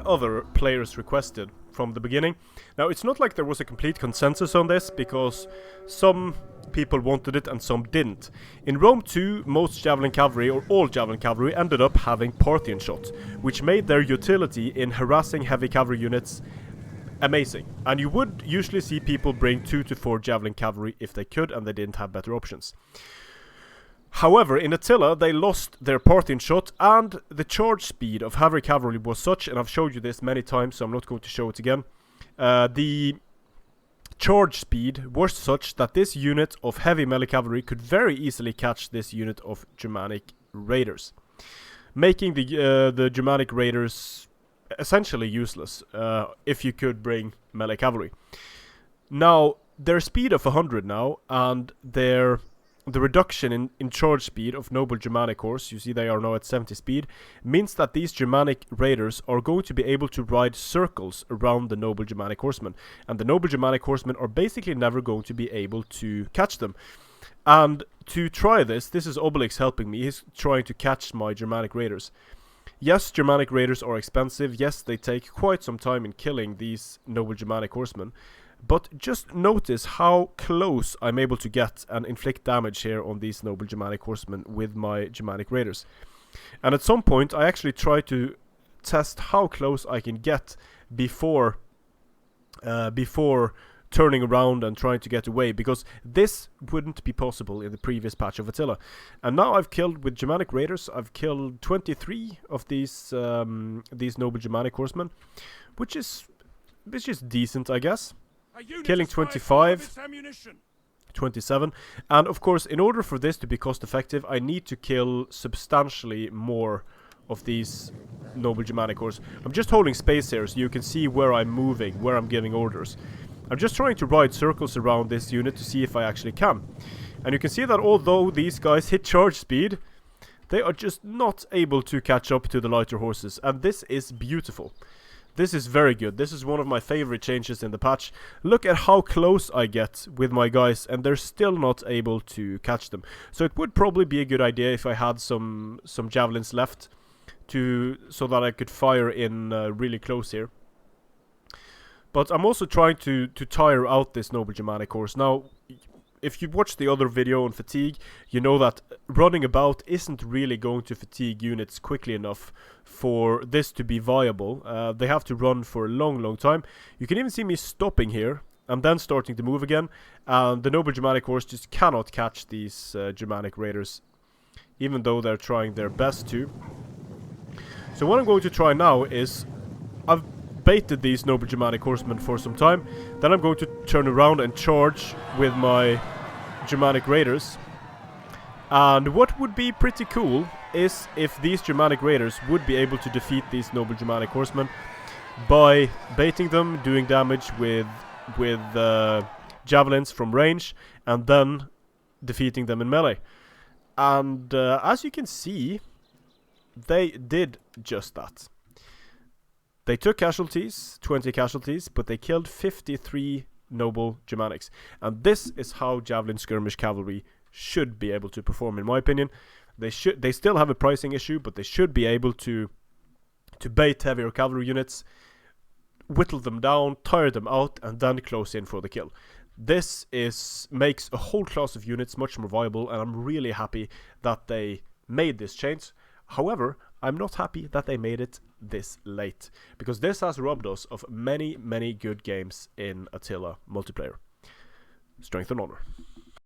other players requested from the beginning. Now, it's not like there was a complete consensus on this, because some people wanted it and some didn't. In Rome 2, most Javelin cavalry, or all Javelin cavalry, ended up having Parthian shot, which made their utility in harassing heavy cavalry units amazing. And you would usually see people bring 2 to 4 Javelin cavalry if they could, and they didn't have better options. However, in Attila, they lost their Parthian shot, and the charge speed of heavy cavalry was such, and I've showed you this many times, so I'm not going to show it again. The charge speed was such that this unit of heavy melee cavalry could very easily catch this unit of Germanic raiders, making the Germanic raiders essentially useless if you could bring melee cavalry. Now, their speed of 100 now, and the reduction in charge speed of noble Germanic horse, you see they are now at 70 speed, means that these Germanic raiders are going to be able to ride circles around the noble Germanic horsemen, and the noble Germanic horsemen are basically never going to be able to catch them. And to try this is Obelix helping me. He's trying to catch my Germanic raiders. Yes, Germanic raiders are expensive. Yes, they take quite some time in killing these noble Germanic horsemen. But just notice how close I'm able to get and inflict damage here on these noble Germanic horsemen with my Germanic raiders. And at some point I actually try to test how close I can get before turning around and trying to get away, because this wouldn't be possible in the previous patch of Attila. And now I've killed, with Germanic raiders, I've killed 23 of these noble Germanic horsemen, which is decent, I guess. Killing 25, 27, and of course, in order for this to be cost effective, I need to kill substantially more of these noble Germanic horse. I'm just holding space here so you can see where I'm moving, where I'm giving orders. I'm just trying to ride circles around this unit to see if I actually can. And you can see that although these guys hit charge speed, they are just not able to catch up to the lighter horses, and this is beautiful. This is very good. This is one of my favorite changes in the patch. Look at how close I get with my guys, and they're still not able to catch them. So it would probably be a good idea if I had some javelins left, so that I could fire in really close here. But I'm also trying to tire out this noble Germanic horse. Now, if you've watched the other video on fatigue, you know that running about isn't really going to fatigue units quickly enough for this to be viable. They have to run for a long time. You can even see me stopping here and then starting to move again, and the noble Germanic horse just cannot catch these Germanic raiders, even though they're trying their best to. So what I'm going to try now is, I've baited these noble Germanic horsemen for some time, then I'm going to turn around and charge with my Germanic raiders. And what would be pretty cool is if these Germanic raiders would be able to defeat these noble Germanic horsemen by baiting them, doing damage with javelins from range, and then defeating them in melee. And as you can see, they did just that. They took casualties, 20 casualties, but they killed 53 noble Germanics. And this is how Javelin skirmish cavalry should be able to perform, in my opinion. They still have a pricing issue, but they should be able to bait heavier cavalry units, whittle them down, tire them out, and then close in for the kill. This makes a whole class of units much more viable, and I'm really happy that they made this change. However, I'm not happy that they made it this late, because this has robbed us of many good games in Attila multiplayer. Strength and honor.